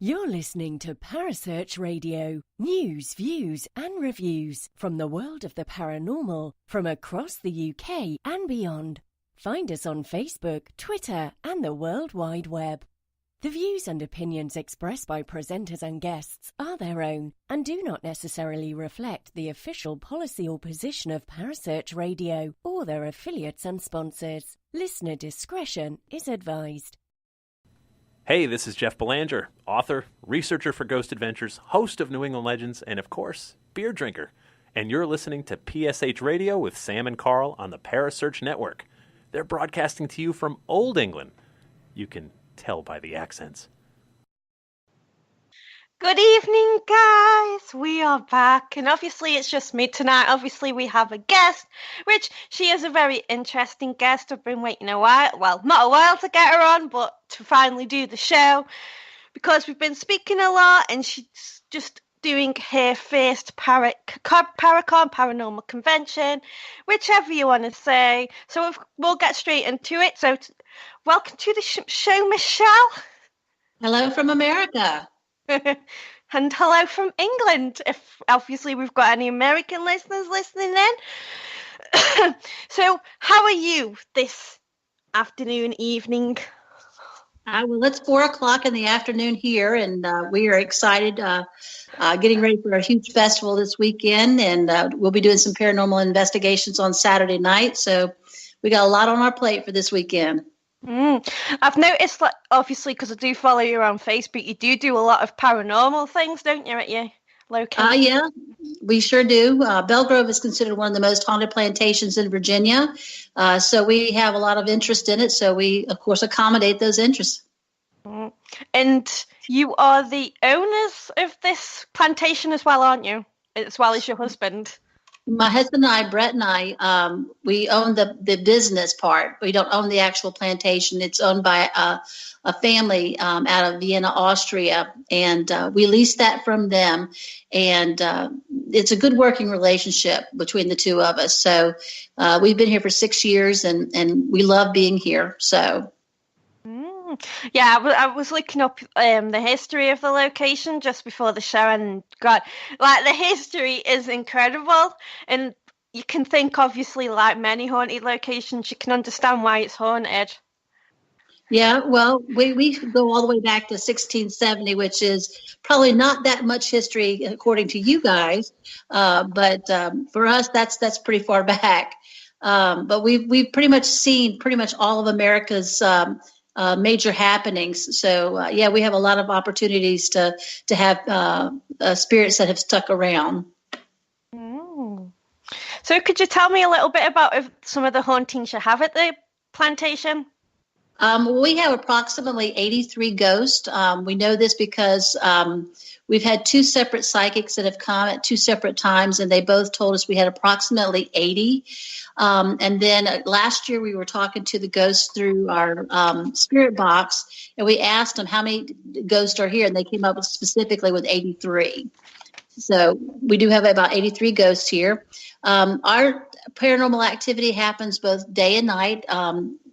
You're listening to Parasearch Radio, news, views and reviews from the world of the paranormal from across the UK and beyond. Find us on Facebook, Twitter and the World Wide Web. The views and opinions expressed by presenters and guests are their own and do not necessarily reflect the official policy or position of Parasearch Radio or their affiliates and sponsors. Listener discretion is advised. Hey, this is Jeff Belanger, author, researcher for Ghost Adventures, host of New England Legends, and of course, beer drinker. And you're listening to PSH Radio with Sam and Carl on the Parasearch Network. They're broadcasting to you from Old England. You can tell by the accents. Good evening, guys. We are back, and obviously it's just me tonight. Obviously we have a guest, which she is a very interesting guest. I've been waiting a while, well, not a while to get her on, but to finally do the show, because we've been speaking a lot, and she's just doing her first Paracon, Paranormal Convention, whichever you want to say. So we'll get straight into it. So welcome to the show, Michelle. Hello from America. And hello from England, if obviously we've got any American listeners listening in. So how are you this afternoon, evening? Well, it's 4:00 in the afternoon here, and we are excited, getting ready for a huge festival this weekend, and we'll be doing some paranormal investigations on Saturday night, so we got a lot on our plate for this weekend. I've noticed that, obviously, because I do follow you on Facebook, you do a lot of paranormal things, don't you, at your location? Yeah, we sure do. Belle Grove is considered one of the most haunted plantations in Virginia, so we have a lot of interest in it, so we, of course, accommodate those interests. And you are the owners of this plantation as well, aren't you? As well as your husband? My husband and I, Brett and I, we own the business part. We don't own the actual plantation. It's owned by a family out of Vienna, Austria, and we lease that from them. And it's a good working relationship between the two of us. So we've been here for 6 years, and we love being here. So. Yeah, I was looking up the history of the location just before the show, and God, like, the history is incredible. And you can think, obviously, like many haunted locations, you can understand why it's haunted. Yeah, well, we go all the way back to 1670, which is probably not that much history according to you guys, but for us, that's pretty far back. But we've pretty much seen pretty much all of America's major happenings. So, yeah, we have a lot of opportunities to have spirits that have stuck around. So could you tell me a little bit about some of the hauntings you have at the plantation? We have approximately 83 ghosts. We know this because we've had two separate psychics that have come at two separate times, and they both told us we had approximately 80. And then last year we were talking to the ghosts through our spirit box, and we asked them how many ghosts are here, and they came up specifically with 83. So we do have about 83 ghosts here. Our paranormal activity happens both day and night.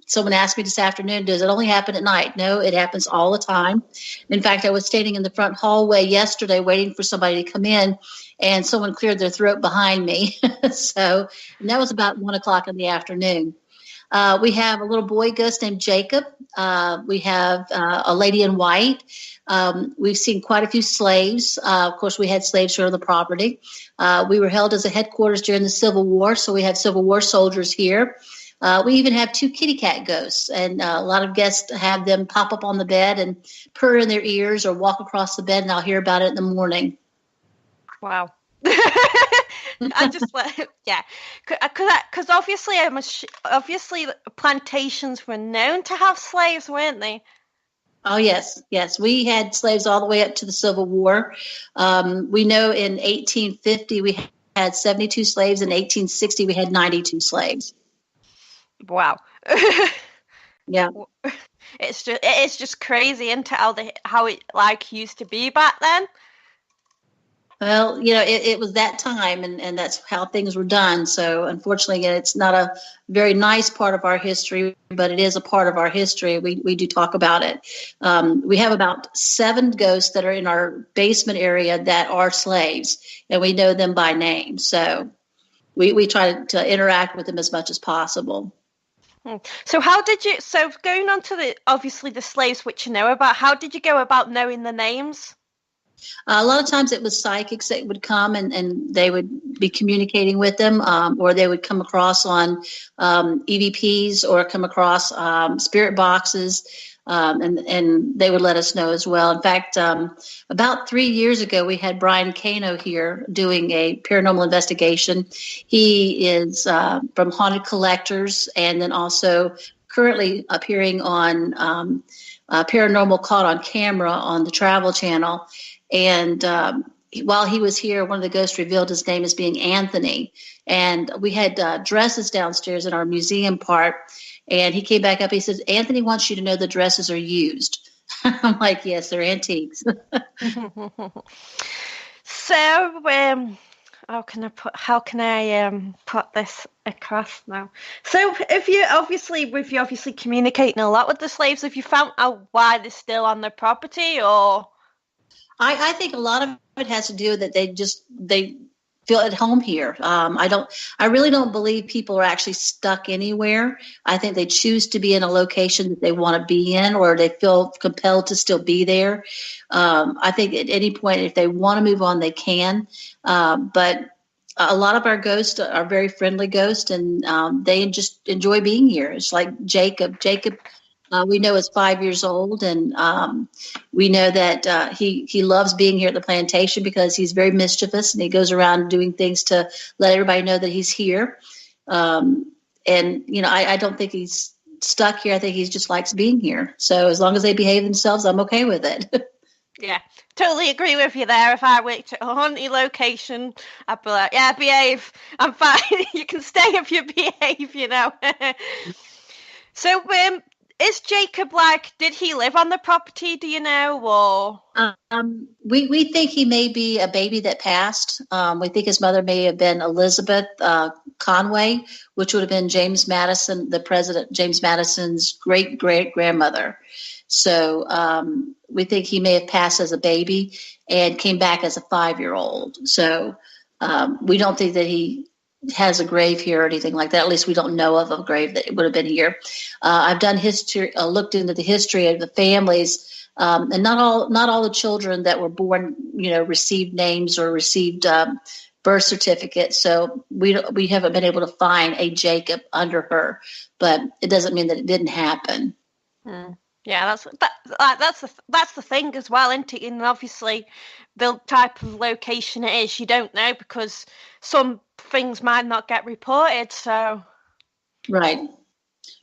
Someone asked me this afternoon, does it only happen at night? No, it happens all the time. In fact, I was standing in the front hallway yesterday waiting for somebody to come in, and someone cleared their throat behind me. So, and that was about 1:00 in the afternoon. We have a little boy ghost named Jacob. We have a lady in white. We've seen quite a few slaves. Of course, we had slaves here on the property. We were held as a headquarters during the Civil War, so we have Civil War soldiers here. We even have two kitty cat ghosts, and a lot of guests have them pop up on the bed and purr in their ears or walk across the bed, and I'll hear about it in the morning. Wow. I just yeah, because obviously plantations were known to have slaves, weren't they? Oh, yes. We had slaves all the way up to the Civil War. We know in 1850 we had 72 slaves. In 1860 we had 92 slaves. Wow. Yeah. It's just crazy into how it like used to be back then. Well, it was that time, and that's how things were done. So unfortunately, it's not a very nice part of our history, but it is a part of our history. We do talk about it. We have about 7 ghosts that are in our basement area that are slaves, and we know them by name. So we try to interact with them as much as possible. So going on to obviously the slaves, which you know about, how did you go about knowing the names? A lot of times it was psychics that would come and they would be communicating with them, or they would come across on EVPs or come across spirit boxes, and they would let us know as well. In fact, about 3 years ago, we had Brian Cano here doing a paranormal investigation. He is from Haunted Collectors, and then also currently appearing on Paranormal Caught on Camera on the Travel Channel. And while he was here, one of the ghosts revealed his name as being Anthony. And we had dresses downstairs in our museum part. And he came back up. He says, Anthony wants you to know the dresses are used. I'm like, yes, they're antiques. So, how can I put this across now? So, if you obviously communicating a lot with the slaves, have you found out why they're still on their property, or? I think a lot of it has to do with that they feel at home here. I really don't believe people are actually stuck anywhere. I think they choose to be in a location that they want to be in, or they feel compelled to still be there. I think at any point, if they want to move on, they can. But a lot of our ghosts are very friendly ghosts, and they just enjoy being here. It's like Jacob. We know is 5 years old, and we know that he loves being here at the plantation because he's very mischievous, and he goes around doing things to let everybody know that he's here. And I don't think he's stuck here. I think he just likes being here. So as long as they behave themselves, I'm okay with it. Yeah, totally agree with you there. If I worked at a haunted location, I'd be like, yeah, behave. I'm fine. You can stay if you behave, So, is Jacob did he live on the property, do you know, or? We think he may be a baby that passed. We think his mother may have been Elizabeth Conway, which would have been James Madison, the president, James Madison's great-great-grandmother. So we think he may have passed as a baby and came back as a 5-year-old. So we don't think that he has a grave here or anything like that. At least we don't know of a grave that would have been here. I've done history, looked into the history of the families, and not all the children that were born, received names or received birth certificates. So we haven't been able to find a Jacob under her, but it doesn't mean that it didn't happen. Yeah, that's the thing as well, isn't it? And obviously, the type of location it is, you don't know, because some things might not get reported. So, right.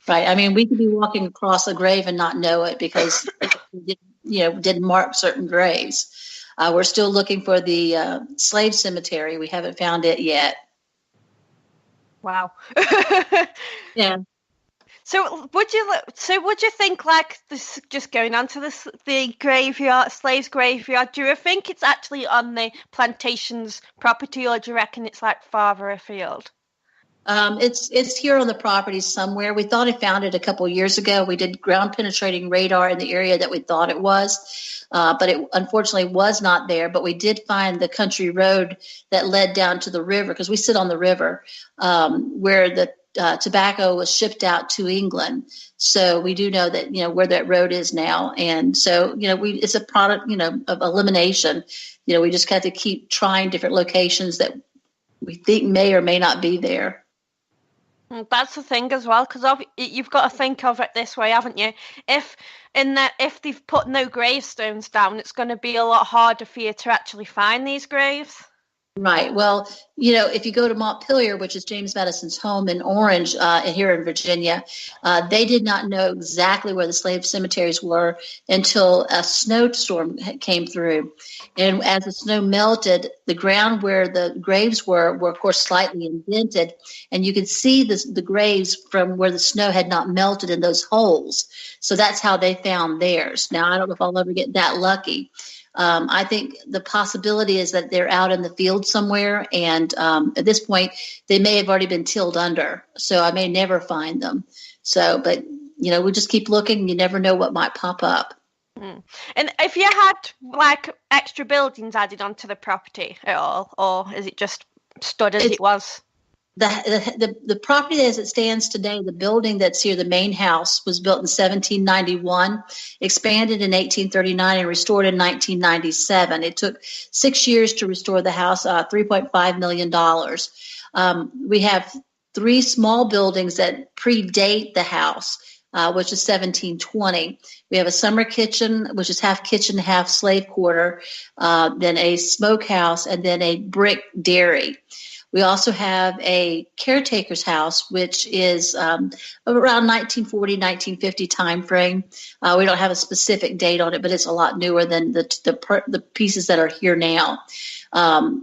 I mean, we could be walking across a grave and not know it because didn't mark certain graves. We're still looking for the slave cemetery. We haven't found it yet. Wow. Yeah. So would you think this, just going on to the graveyard, slaves graveyard, do you think it's actually on the plantation's property, or do you reckon it's farther afield? It's here on the property somewhere. We thought we found it a couple of years ago. We did ground penetrating radar in the area that we thought it was, but it unfortunately was not there. But we did find the country road that led down to the river, because we sit on the river, where the tobacco was shipped out to England. So we do know that, where that road is now. And so, it's a product, of elimination. We just have to keep trying different locations that we think may or may not be there. That's the thing as well, because you've got to think of it this way, haven't you? If they've put no gravestones down, it's going to be a lot harder for you to actually find these graves. Right. Well, if you go to Montpelier, which is James Madison's home in Orange, here in Virginia, they did not know exactly where the slave cemeteries were until a snowstorm came through. And as the snow melted, the ground where the graves were of course, slightly indented. And you could see the graves from where the snow had not melted in those holes. So that's how they found theirs. Now, I don't know if I'll ever get that lucky. I think the possibility is that they're out in the field somewhere, and at this point, they may have already been tilled under, so I may never find them. So, but, we just keep looking. You never know what might pop up. And if you had, like, extra buildings added onto the property at all, or is it just stood as it was? The property as it stands today, the building that's here, the main house, was built in 1791, expanded in 1839, and restored in 1997. It took 6 years to restore the house, $3.5 million. We have 3 small buildings that predate the house, which is 1720. We have a summer kitchen, which is half kitchen, half slave quarter, then a smokehouse, and then a brick dairy. We also have a caretaker's house, which is around 1940, 1950 time frame. We don't have a specific date on it, but it's a lot newer than the pieces that are here now.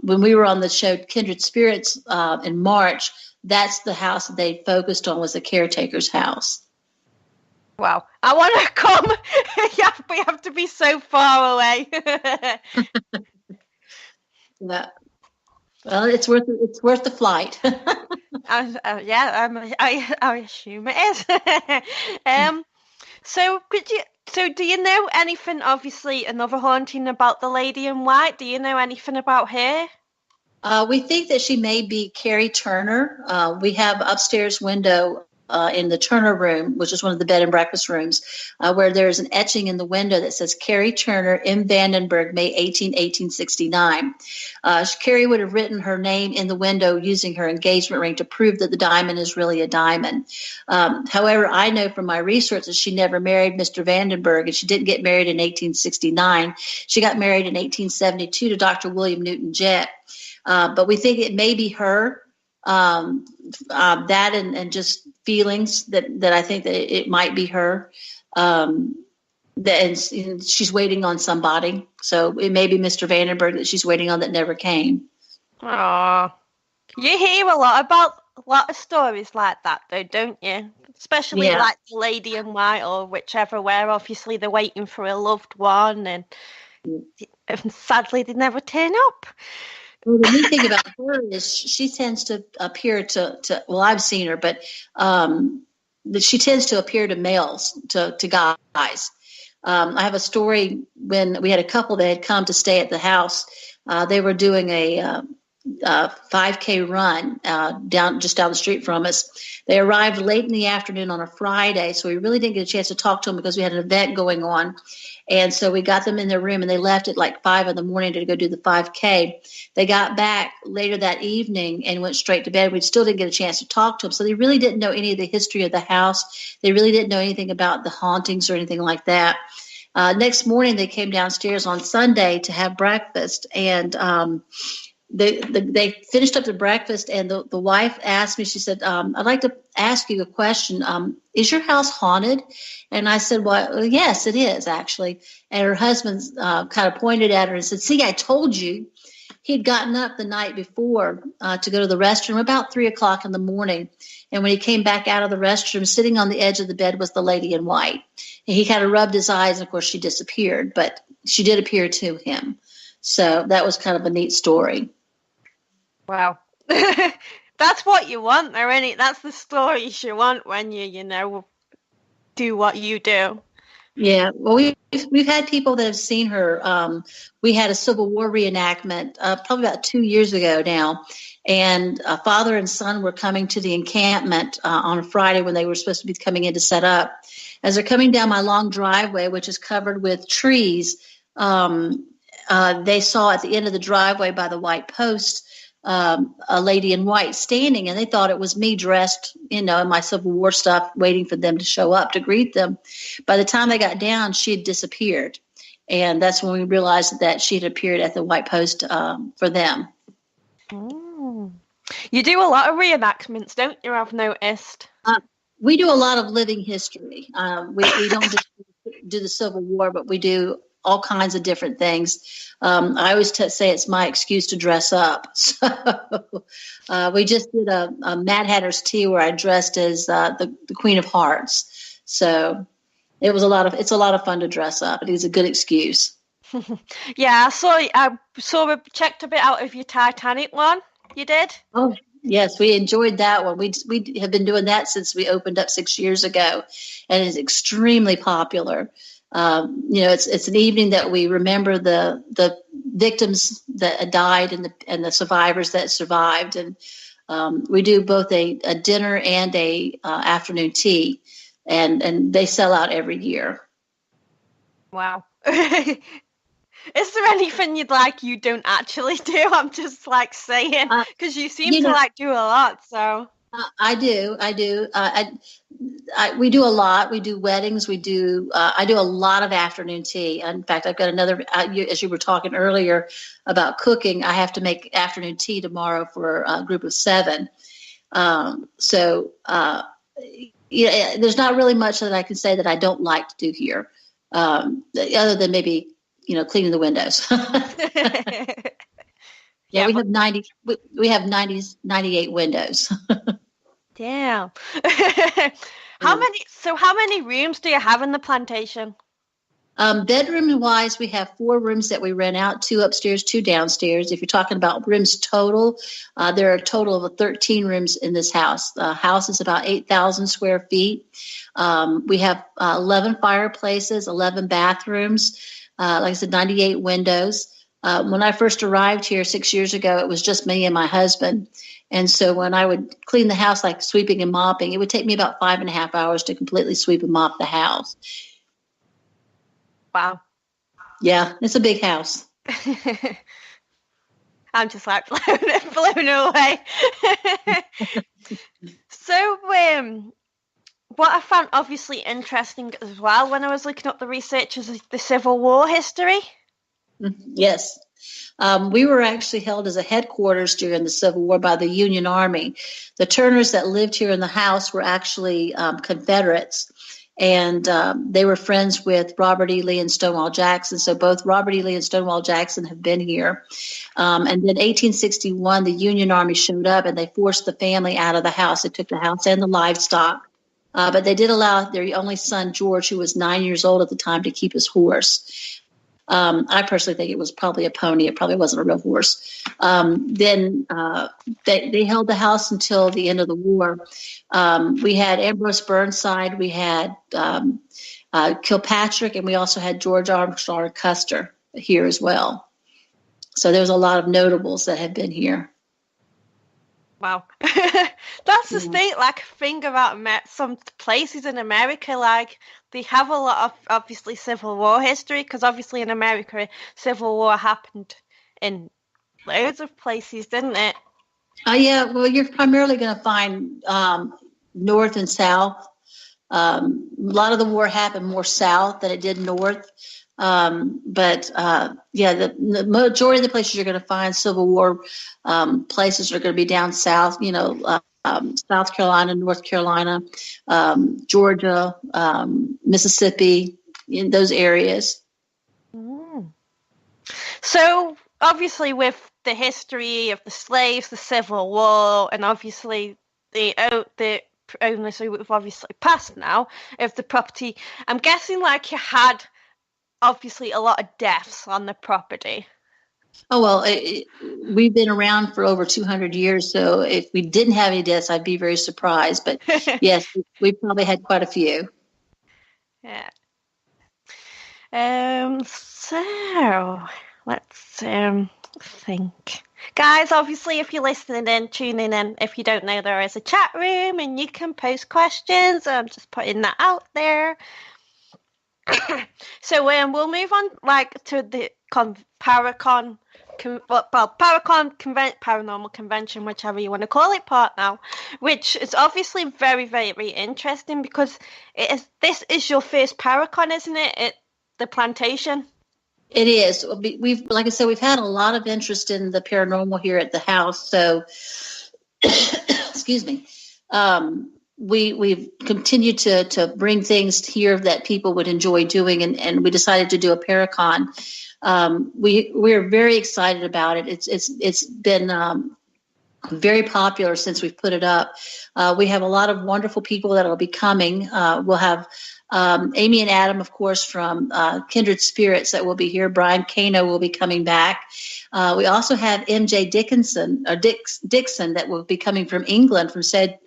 When we were on the show Kindred Spirits in March, that's the house that they focused on, was the caretaker's house. Wow, I want to come. We have to be so far away. Yeah. Well, it's worth the flight. I assume it is. So do you know anything? Obviously, another haunting about the Lady in White. Do you know anything about her? We think that she may be Carrie Turner. We have upstairs window in the Turner room, which is one of the bed and breakfast rooms, where there's an etching in the window that says Carrie Turner in Vandenberg, May 18, 1869. Carrie would have written her name in the window using her engagement ring to prove that the diamond is really a diamond. However, I know from my research that she never married Mr. Vandenberg, and she didn't get married in 1869. She got married in 1872 to Dr. William Newton Jett. But we think it may be her, that and just feelings that I think that it might be her. And she's waiting on somebody. So it may be Mr. Vandenberg that she's waiting on that never came. Oh, you hear a lot of stories like that, though, don't you? Especially like the Lady in White or whichever, where obviously they're waiting for a loved one, and sadly they never turn up. Well, the neat thing about her is she tends to appear to well, I've seen her, but she tends to appear to males, to guys. I have a story when we had a couple that had come to stay at the house. They were doing a 5K run down the street from us. They arrived late in the afternoon on a Friday, so we really didn't get a chance to talk to them because we had an event going on. And so we got them in their room, and they left at like 5 in the morning to go do the 5K. They got back later that evening and went straight to bed. We still didn't get a chance to talk to them. So they really didn't know any of the history of the house. They really didn't know anything about the hauntings or anything like that. Next morning, they came downstairs on Sunday to have breakfast, and they finished up the breakfast, and the wife asked me, she said, I'd like to ask you a question. Is your house haunted? And I said, well, yes, it is, actually. And her husband kind of pointed at her and said, see, I told you. He'd gotten up the night before to go to the restroom about 3 o'clock in the morning. And when he came back out of the restroom, sitting on the edge of the bed was the Lady in White. And he kind of rubbed his eyes, and of course she disappeared, but she did appear to him. So that was kind of a neat story. Wow. That's what you want, though, isn't it? That's the stories you want when you do what you do. Yeah. Well, we've had people that have seen her. We had a Civil War reenactment probably about 2 years ago now, and a father and son were coming to the encampment on a Friday when they were supposed to be coming in to set up. As they're coming down my long driveway, which is covered with trees, they saw at the end of the driveway by the white post a Lady in White standing, and they thought it was me dressed, in my Civil War stuff, waiting for them to show up to greet them. By the time they got down, she had disappeared, and that's when we realized that she had appeared at the white post for them. Mm. You do a lot of reenactments, don't you? I've noticed. We do a lot of living history. We don't just do the Civil War, but we do all kinds of different things. I always say it's my excuse to dress up. So we just did a Mad Hatter's Tea where I dressed as the Queen of Hearts. So it's a lot of fun to dress up. It is a good excuse. Yeah, I saw checked a bit out of your Titanic one. You did? Oh, yes, we enjoyed that one. We have been doing that since we opened up 6 years ago, and it's extremely popular. It's an evening that we remember the victims that died and the survivors that survived, and we do both a dinner and a afternoon tea, and they sell out every year. Wow. Is there anything you don't actually do? I'm just saying, because you seem to do a lot. So I do. We do a lot. We do weddings. I do a lot of afternoon tea. In fact, I've got another. As you were talking earlier about cooking, I have to make afternoon tea tomorrow for a group of 7. There's not really much that I can say that I don't like to do here, other than maybe cleaning the windows. Yeah, we have 90. We have 98 windows. Damn. How many rooms do you have in the plantation? Bedroom wise, we have 4 rooms that we rent out, 2 upstairs, 2 downstairs. If you're talking about rooms total, there are a total of 13 rooms in this house. The house is about 8,000 square feet. We have 11 fireplaces, 11 bathrooms, like I said, 98 windows. When I first arrived here 6 years ago, it was just me and my husband. And so when I would clean the house, like sweeping and mopping, it would take me about 5.5 hours to completely sweep and mop the house. Wow. Yeah, it's a big house. I'm just blown away. So, what I found obviously interesting as well when I was looking up the research is the Civil War history. Yes. We were actually held as a headquarters during the Civil War by the Union Army. The Turners that lived here in the house were actually Confederates, and they were friends with Robert E. Lee and Stonewall Jackson. So both Robert E. Lee and Stonewall Jackson have been here. And then 1861, the Union Army showed up, and they forced the family out of the house. They took the house and the livestock. But they did allow their only son, George, who was 9 years old at the time, to keep his horse. I personally think it was probably a pony. It probably wasn't a real horse. Then they held the house until the end of the war. We had Ambrose Burnside. We had Kilpatrick, and we also had George Armstrong Custer here as well. So there's a lot of notables that have been here. Wow. That's the state, thing about some places in America, they have a lot of, obviously, Civil War history, because obviously in America, Civil War happened in loads of places, didn't it? Yeah, well, you're primarily going to find north and south. A lot of the war happened more south than it did north. The majority of the places you're going to find Civil War places are going to be down south, South Carolina, North Carolina, Georgia, Mississippi, in those areas. So obviously with the history of the slaves, the Civil War, and obviously the owners who have obviously passed now of the property, I'm guessing you had obviously a lot of deaths on the property. Oh, well, we've been around for over 200 years, so if we didn't have any deaths, I'd be very surprised. But yes, we probably had quite a few. Yeah. So let's think. Guys, obviously, if you're listening in, tuning in, if you don't know, there is a chat room and you can post questions. I'm just putting that out there. So we'll move on to the Paracon, Paranormal Convention, whichever you want to call it, part now, which is obviously very, very interesting because this is your first Paracon, isn't it? At the plantation. It is. Like I said, we've had a lot of interest in the paranormal here at the house. So, excuse me. We've continued to bring things here that people would enjoy doing, and we decided to do a Paracon. We're very excited about it. It's been very popular since we've put it up. We have a lot of wonderful people that will be coming. We'll have Amy and Adam, of course, from Kindred Spirits that will be here. Brian Kano will be coming back. We also have MJ Dixon that will be coming from England, from Sage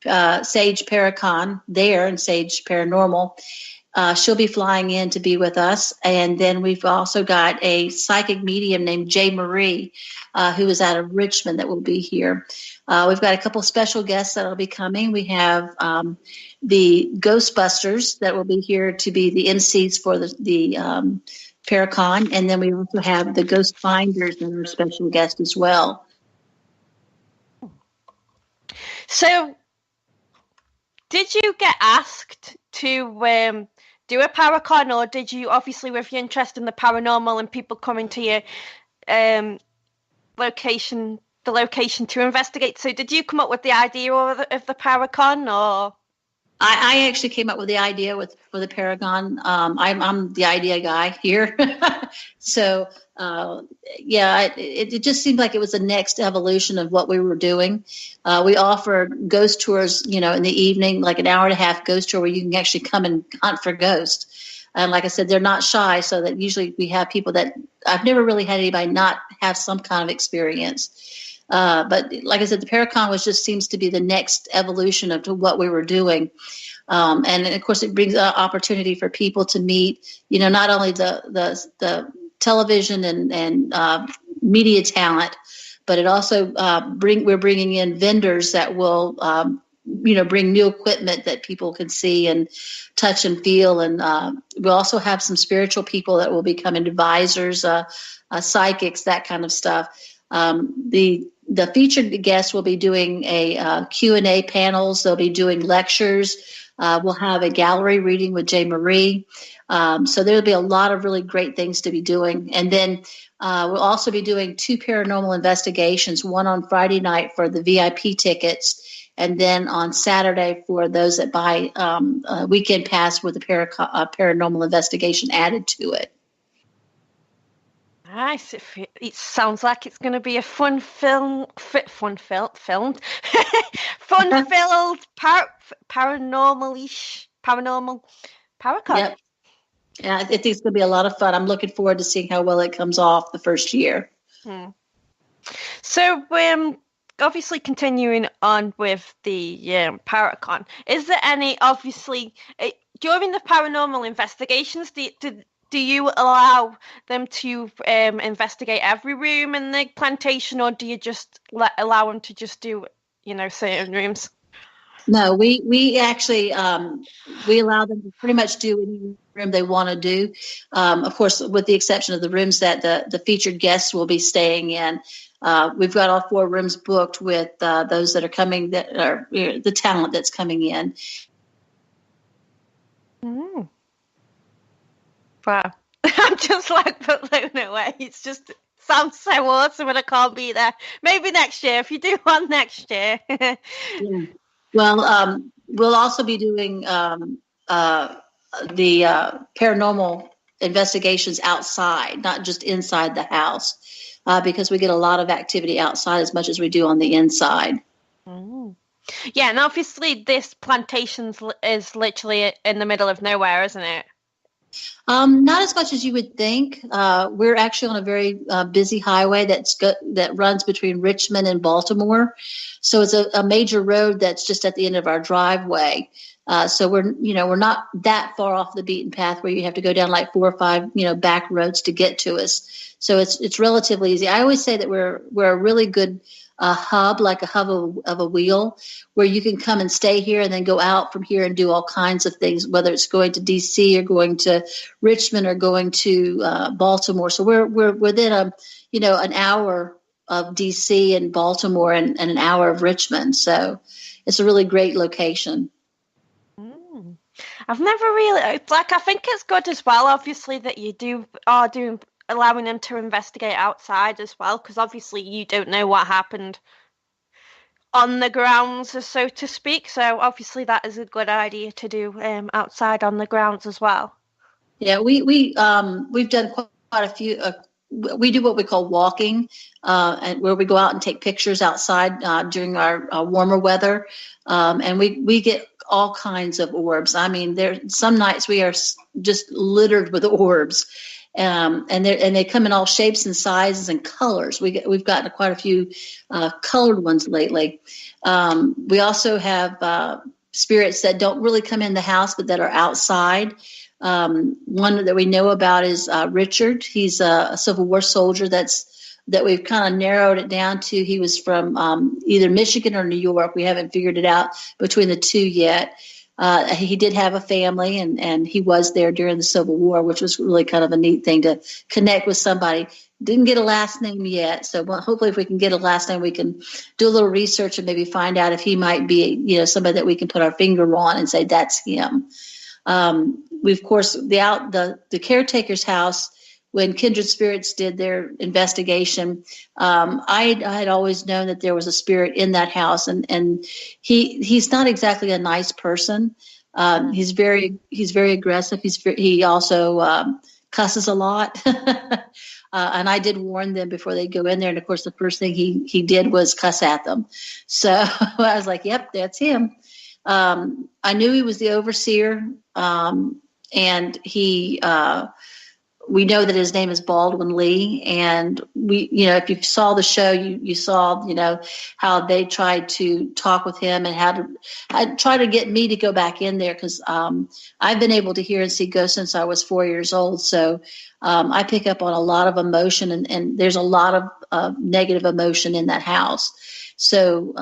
Paracon there and Sage Paranormal. She'll be flying in to be with us. And then we've also got a psychic medium named Jay Marie, who is out of Richmond, that will be here. We've got a couple special guests that will be coming. We have the Ghostbusters that will be here to be the MCs for the Paracon. And then we also have the Ghost Finders that are special guests as well. So, did you get asked to do a Paracon, or did you, obviously with your interest in the paranormal and people coming to your location to investigate, so did you come up with the idea of the Paracon, or? I actually came up with the idea for the Paragon. I'm the idea guy here. So, it just seemed like it was the next evolution of what we were doing. We offer ghost tours, in the evening, like an hour and a half ghost tour where you can actually come and hunt for ghosts. And like I said, they're not shy, so that usually we have people that I've never really had anybody not have some kind of experience. But like I said, the Paracon just seems to be the next evolution of what we were doing. And of course, it brings an opportunity for people to meet, not only the television and media talent, but it also we're bringing in vendors that will, bring new equipment that people can see and touch and feel. And we'll also have some spiritual people that will become advisors, psychics, that kind of stuff. The featured guests will be doing a Q&A panels. They'll be doing lectures. We'll have a gallery reading with Jay Marie. So there'll be a lot of really great things to be doing. And then we'll also be doing 2 paranormal investigations, one on Friday night for the VIP tickets, and then on Saturday for those that buy a weekend pass with a paranormal investigation added to it. Nice. It sounds like it's going to be a fun-filled paranormal Paracon. Yep. Yeah, I think it's going to be a lot of fun. I'm looking forward to seeing how well it comes off the first year. So, obviously continuing on with the Paracon, is there any, obviously, during the paranormal investigations, do you allow them to investigate every room in the plantation, or do you just allow them to just do, certain rooms? No, we actually we allow them to pretty much do any room they want to do. Of course, with the exception of the rooms that the featured guests will be staying in. We've got all 4 rooms booked with those that are coming, that are the talent that's coming in. Wow. I'm just blown away. It's just sounds so awesome, and I can't be there. Maybe next year, if you do one next year. Yeah. Well, we'll also be doing the paranormal investigations outside, not just inside the house, because we get a lot of activity outside as much as we do on the inside. Yeah, and obviously this plantation is literally in the middle of nowhere, isn't it? Not as much as you would think. We're actually on a very busy highway that runs between Richmond and Baltimore. So it's a major road that's just at the end of our driveway. So we're not that far off the beaten path where you have to go down like 4 or 5, back roads to get to us. So it's relatively easy. I always say that we're a really good hub, like a hub of a wheel, where you can come and stay here and then go out from here and do all kinds of things, whether it's going to DC or going to Richmond or going to Baltimore. So we're within an hour of DC and Baltimore and an hour of Richmond. So it's a really great location. I've never really, I think it's good as well, obviously, that you are allowing them to investigate outside as well, because obviously you don't know what happened on the grounds, so to speak. So obviously that is a good idea to do outside on the grounds as well. Yeah, we've done quite a few we do what we call walking, and where we go out and take pictures outside during our warmer weather, and we get all kinds of orbs. I mean, some nights we are just littered with orbs, and they come in all shapes and sizes and colors. We've gotten quite a few colored ones lately. We also have spirits that don't really come in the house, but that are outside. One that we know about is Richard. He's a Civil War soldier that we've kind of narrowed it down to. He was from either Michigan or New York. We haven't figured it out between the two yet. He did have a family, and he was there during the Civil War, which was really kind of a neat thing to connect with somebody. Didn't get a last name yet, so hopefully if we can get a last name, we can do a little research and maybe find out if he might be, somebody that we can put our finger on and say that's him. We, of course, the caretaker's house, when Kindred Spirits did their investigation, I had always known that there was a spirit in that house, and he's not exactly a nice person. He's very aggressive. He also cusses a lot. And I did warn them before they go in there. And of course, the first thing he did was cuss at them. So I was like, yep, that's him. I knew he was the overseer. And we know that his name is Baldwin Lee. And if you saw the show, you saw, how they tried to talk with him and I try to get me to go back in there, because I've been able to hear and see ghosts since I was 4 years old. So I pick up on a lot of emotion, and there's a lot of negative emotion in that house. So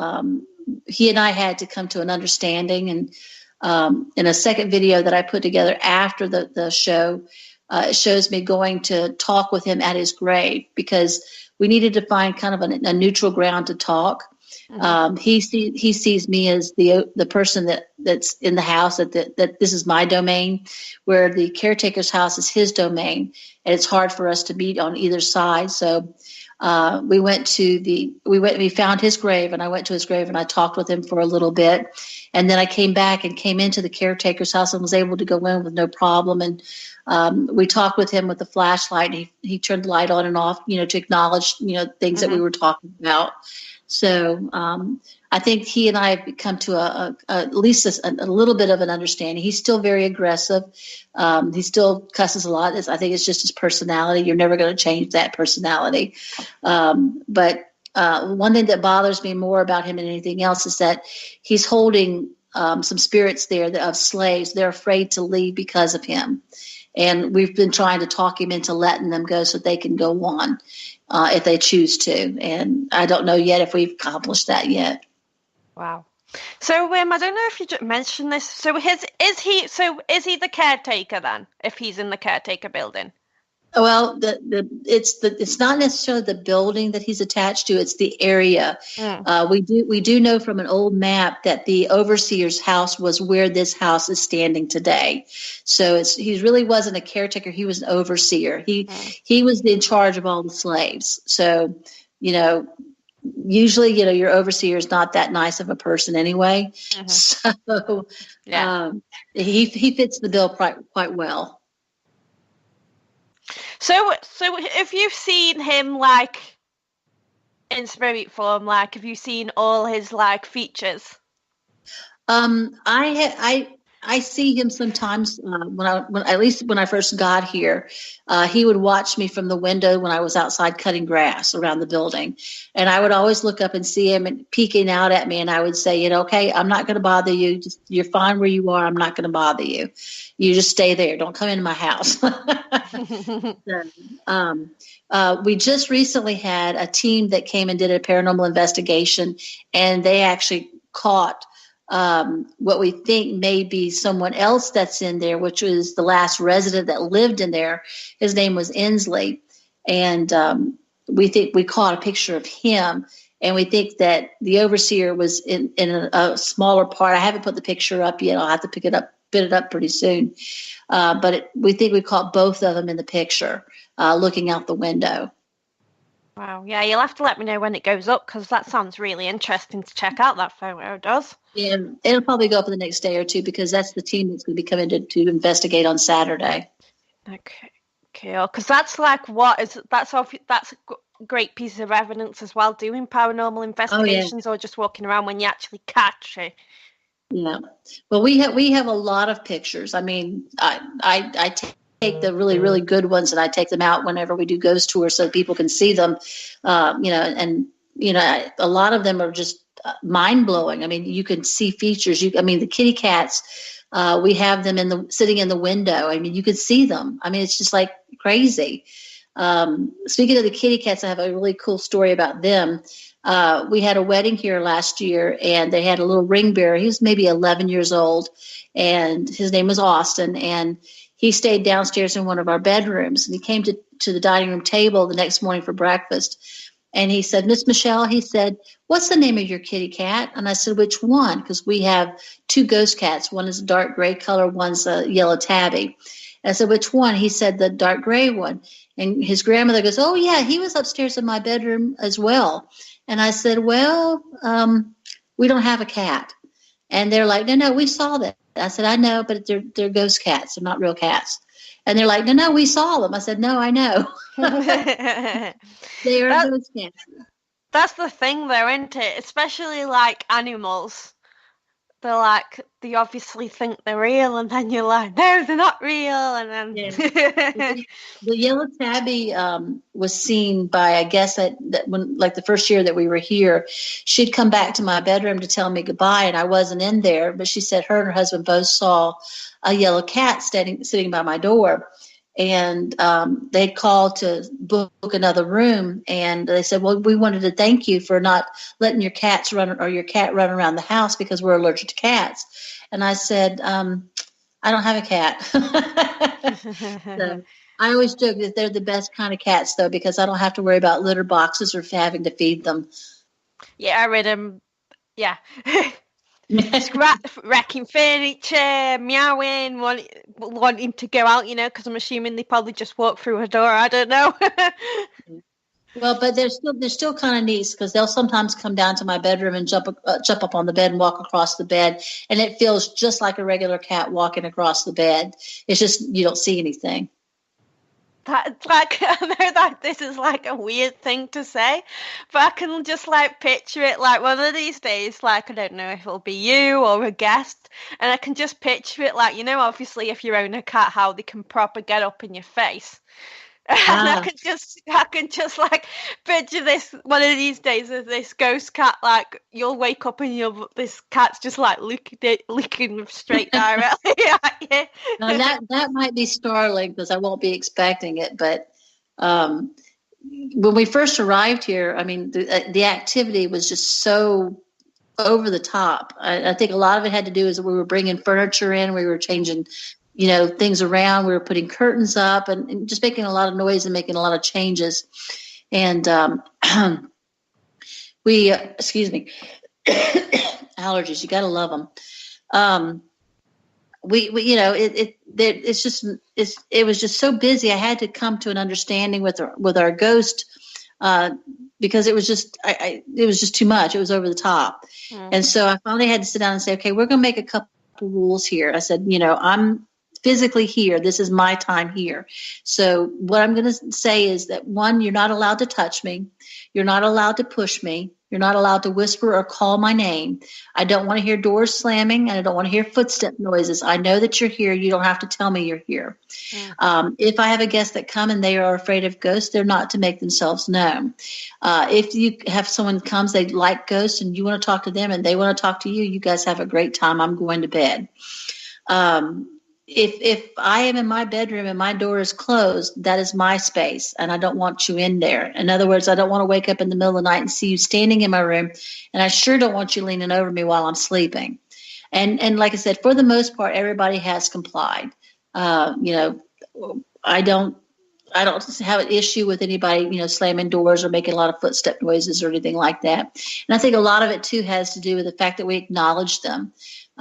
he and I had to come to an understanding. And in a second video that I put together after the show, it shows me going to talk with him at his grave, because we needed to find kind of a neutral ground to talk. Mm-hmm. He sees me as the person that's in the house, that this is my domain, where the caretaker's house is his domain, and it's hard for us to meet on either side. So we found his grave, and I went to his grave and I talked with him for a little bit, and then I came back and came into the caretaker's house and was able to go in with no problem. And we talked with him with the flashlight, and he turned the light on and off, to acknowledge, things mm-hmm. that we were talking about. So I think he and I have come to at least a little bit of an understanding. He's still very aggressive. He still cusses a lot. I think it's just his personality. You're never going to change that personality. But one thing that bothers me more about him than anything else is that he's holding some spirits there of slaves. They're afraid to leave because of him. And we've been trying to talk him into letting them go so they can go on if they choose to. And I don't know yet if we've accomplished that yet. Wow. So I don't know if you just mentioned this. So is he the caretaker then, if he's in the caretaker building? Well, it's not necessarily the building that he's attached to; it's the area. We do know from an old map that the overseer's house was where this house is standing today. So he really wasn't a caretaker; he was an overseer. He was in charge of all the slaves. So usually your overseer is not that nice of a person anyway. Mm-hmm. So yeah. He fits the bill quite well. So if you've seen him in spirit form, have you seen all his features? I see him sometimes when I first got here. He would watch me from the window when I was outside cutting grass around the building, and I would always look up and see him and peeking out at me, and I would say, okay, I'm not going to bother you. You're fine where you are. I'm not going to bother you. You just stay there. Don't come into my house. We just recently had a team that came and did a paranormal investigation, and they actually caught what we think may be someone else that's in there, which was the last resident that lived in there. His name was Inslee. And we think we caught a picture of him, and we think that the overseer was in a smaller part. I haven't put the picture up yet. I'll have to put it up pretty soon. But we think we caught both of them in the picture, looking out the window. Wow. Yeah, you'll have to let me know when it goes up, because that sounds really interesting to check out, that photo does. Yeah, it'll probably go up in the next day or two, because that's the team that's going to be coming to investigate on Saturday. Okay. Cool, because that's a great piece of evidence as well. Doing paranormal investigations or just walking around when you actually catch it. Yeah. Well, we have a lot of pictures. I mean, I take the really, really good ones and I take them out whenever we do ghost tours so people can see them. And a lot of them are just mind blowing. I mean, you can see features. The kitty cats, we have them sitting in the window. I mean, you could see them. I mean, it's just like crazy. Speaking of the kitty cats, I have a really cool story about them. We had a wedding here last year, and they had a little ring bearer. He was maybe 11 years old, and his name was Austin. And he stayed downstairs in one of our bedrooms. And he came to the dining room table the next morning for breakfast. And he said, "Miss Michelle," he said, "what's the name of your kitty cat?" And I said, "Which one?" Because we have two ghost cats. One is a dark gray color, one's a yellow tabby. And I said, "Which one?" He said, "The dark gray one." And his grandmother goes, "Oh, yeah, he was upstairs in my bedroom as well." And I said, "Well, we don't have a cat." And they're like, No, we saw that. I said, "I know, but they're ghost cats. They're not real cats." And they're like, No, we saw them. I said, "No, I know." They are ghost cats. That's the thing, though, isn't it? Especially like animals. They obviously think they're real, and then you're like, "No, they're not real." And then the yellow tabby was seen by, I guess that when, like the first year that we were here, she'd come back to my bedroom to tell me goodbye, and I wasn't in there. But she said her and her husband both saw a yellow cat sitting by my door. And they'd called to book another room, and they said, "Well, we wanted to thank you for not letting your cat run around the house because we're allergic to cats." And I said, "I don't have a cat." So I always joke that they're the best kind of cats, though, because I don't have to worry about litter boxes or having to feed them. Yeah, I read them. Yeah. Wrecking furniture, meowing, wanting to go out, because I'm assuming they probably just walked through a door. I don't know. Well, but they're still kind of neat because they'll sometimes come down to my bedroom and jump up on the bed and walk across the bed, and it feels just like a regular cat walking across the bed. It's just you don't see anything. That's I know that this is like a weird thing to say, but I can just picture it one of these days, I don't know if it'll be you or a guest, and I can just picture it obviously if you own a cat, how they can proper get up in your face. And I can just picture this one of these days as this ghost cat, you'll wake up and this cat's just looking straight directly at you. Now that might be startling because I won't be expecting it, but when we first arrived here, I mean, the activity was just so over the top. I think a lot of it had to do is we were bringing furniture in, we were changing things around. We were putting curtains up and just making a lot of noise and making a lot of changes. And excuse me, allergies, you got to love them. It was just so busy. I had to come to an understanding with our ghost because it was just too much. It was over the top. And so I finally had to sit down and say, okay, we're going to make a couple rules here. I said, I'm physically here. This is my time here. So what I'm going to say is that, one, you're not allowed to touch me. You're not allowed to push me. You're not allowed to whisper or call my name. I don't want to hear doors slamming, and I don't want to hear footstep noises. I know that you're here. You don't have to tell me you're here. If I have a guest that come and they are afraid of ghosts, they're not to make themselves known. If you have someone comes, they like ghosts, and you want to talk to them and they want to talk to you, you guys have a great time. I'm going to bed. If I am in my bedroom and my door is closed, that is my space, and I don't want you in there. In other words, I don't want to wake up in the middle of the night and see you standing in my room, and I sure don't want you leaning over me while I'm sleeping. And like I said, for the most part, everybody has complied. I don't have an issue with anybody, slamming doors or making a lot of footstep noises or anything like that. And I think a lot of it too has to do with the fact that we acknowledge them.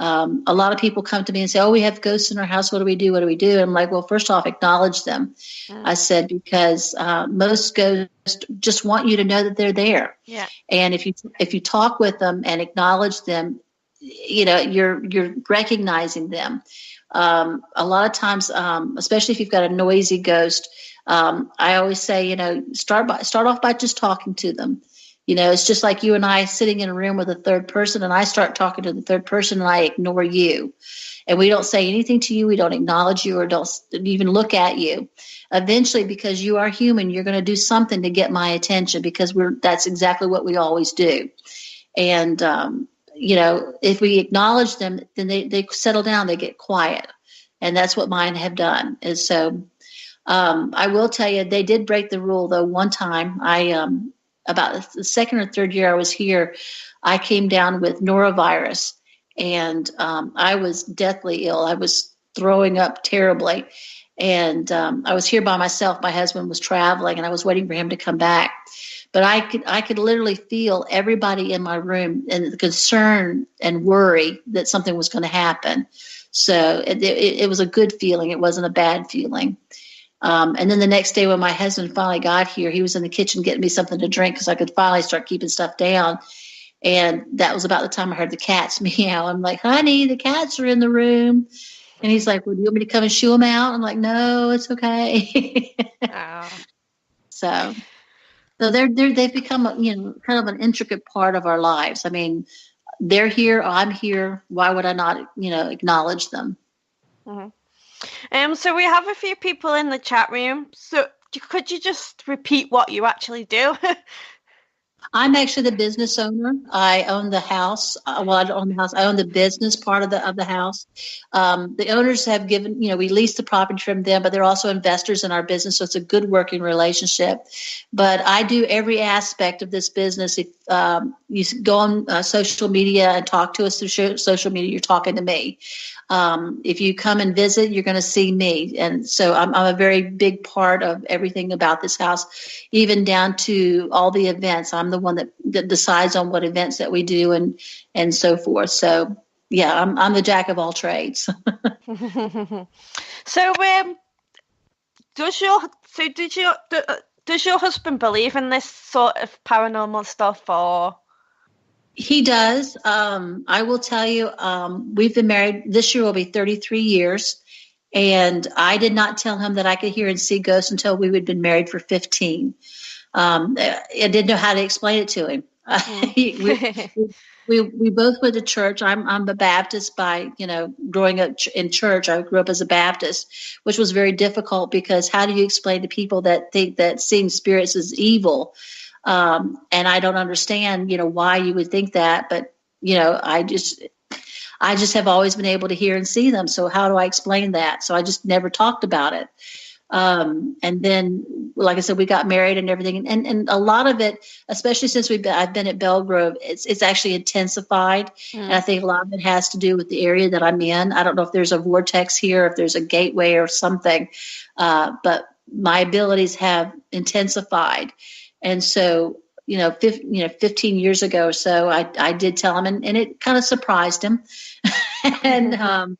A lot of people come to me and say, "Oh, we have ghosts in our house. What do we do? What do we do?" And I'm like, well, first off, acknowledge them. I said, because most ghosts just want you to know that they're there. Yeah. And if you talk with them and acknowledge them, you're recognizing them. A lot of times, especially if you've got a noisy ghost, I always say, start off by just talking to them. It's just like you and I sitting in a room with a third person, and I start talking to the third person and I ignore you. And we don't say anything to you. We don't acknowledge you or don't even look at you. Eventually, because you are human, you're going to do something to get my attention, because that's exactly what we always do. And, if we acknowledge them, then they settle down, they get quiet. And that's what mine have done. And so I will tell you, they did break the rule, though. One time, about the second or third year I was here, I came down with norovirus, and I was deathly ill. I was throwing up terribly, and I was here by myself. My husband was traveling, and I was waiting for him to come back. But I could literally feel everybody in my room and the concern and worry that something was going to happen. So it was a good feeling. It wasn't a bad feeling. And then the next day when my husband finally got here, he was in the kitchen getting me something to drink because I could finally start keeping stuff down. And that was about the time I heard the cats meow. I'm like, honey, the cats are in the room. And he's like, well, do you want me to come and shoo them out? I'm like, no, it's okay. So they've become, kind of an intricate part of our lives. I mean, they're here, I'm here. Why would I not, acknowledge them? Mm-hmm. So we have a few people in the chat room. So could you just repeat what you actually do? I'm actually the business owner. I own the house. I don't own the house. I own the business part of the house. The owners have given, we lease the property from them, but they're also investors in our business. So it's a good working relationship. But I do every aspect of this business. If you go on social media and talk to us through social media, you're talking to me. If you come and visit, you're going to see me. And so I'm a very big part of everything about this house, even down to all the events. I'm the one that decides on what events that we do and so forth. So, yeah, I'm the jack of all trades. So, does your husband believe in this sort of paranormal stuff, or? He does. I will tell you, we've been married. This year will be 33 years. And I did not tell him that I could hear and see ghosts until we had been married for 15. I didn't know how to explain it to him. We both went to church. I'm a Baptist by, growing up in church. I grew up as a Baptist, which was very difficult because how do you explain to people that think that seeing spirits is evil? And I don't understand, why you would think that, but, I just have always been able to hear and see them. So how do I explain that? So I just never talked about it. And then, like I said, we got married and everything. And a lot of it, especially since I've been at Belle Grove, it's actually intensified. And I think a lot of it has to do with the area that I'm in. I don't know if there's a vortex here, if there's a gateway or something, but my abilities have intensified. And so, 15 years ago or so, I did tell him, and it kind of surprised him. And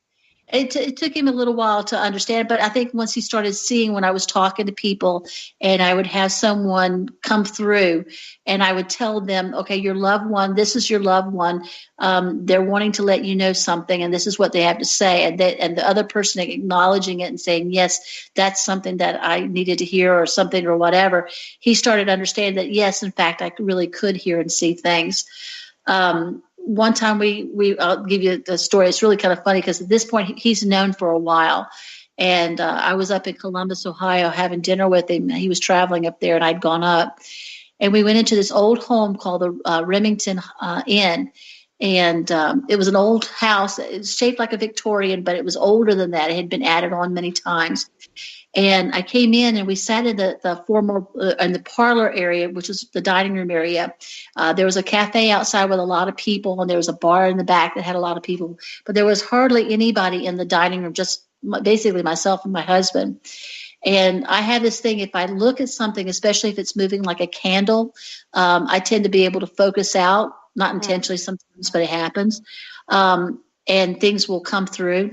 it took him a little while to understand. But I think once he started seeing when I was talking to people and I would have someone come through and I would tell them, okay, your loved one, this is your loved one. They're wanting to let you know something, and this is what they have to say. And the other person acknowledging it and saying, yes, that's something that I needed to hear or something or whatever. He started understanding that, yes, in fact, I really could hear and see things. One time I'll give you the story. It's really kind of funny because at this point he's known for a while. And I was up in Columbus, Ohio, having dinner with him. He was traveling up there and I'd gone up. And we went into this old home called the Remington Inn. And it was an old house. It was shaped like a Victorian, but it was older than that. It had been added on many times. And I came in and we sat in the formal in the parlor area, which was the dining room area. There was a cafe outside with a lot of people, and there was a bar in the back that had a lot of people. But there was hardly anybody in the dining room, just basically myself and my husband. And I have this thing, if I look at something, especially if it's moving like a candle, I tend to be able to focus out, not intentionally sometimes, but it happens. And things will come through.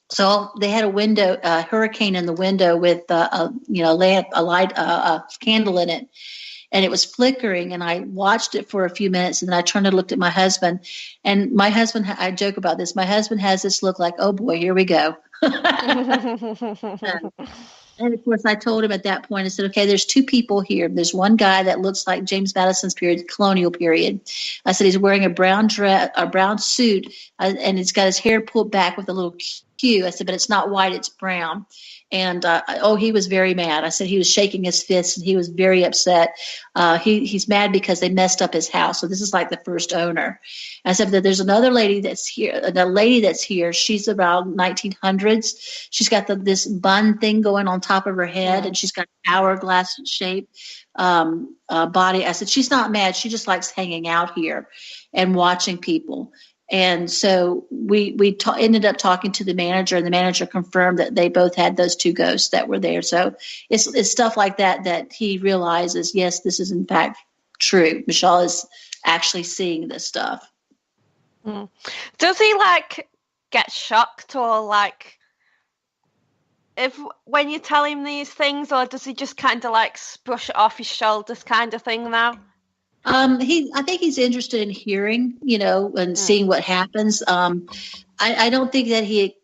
So they had a hurricane in the window with a lamp, a light, a candle in it. and it was flickering, and I watched it for a few minutes, and then I turned and looked at my husband, and my husband, I joke about this, my husband has this look like, oh boy, here we go. And of course, I told him at that point, I said, okay, there's two people here. There's one guy that looks like James Madison's period, colonial period. I said, he's wearing a brown dress, a brown suit, and he's got his hair pulled back with a little queue. I said, but it's not white, it's brown. And, he was very mad. I said he was shaking his fists, and he was very upset. He's mad because they messed up his house. So this is like the first owner. And I said that there's another lady that's here. She's around 1900s. She's got this bun thing going on top of her head, and she's got an hourglass shape body. I said, she's not mad. She just likes hanging out here and watching people. And so we ended up talking to the manager, and the manager confirmed that they both had those two ghosts that were there. So it's stuff like that he realizes, yes, this is in fact true. Michelle is actually seeing this stuff. Mm. Does he get shocked or when you tell him these things, or does he just kind of brush it off his shoulders kind of thing now? I think he's interested in hearing, and seeing what happens. I don't think that he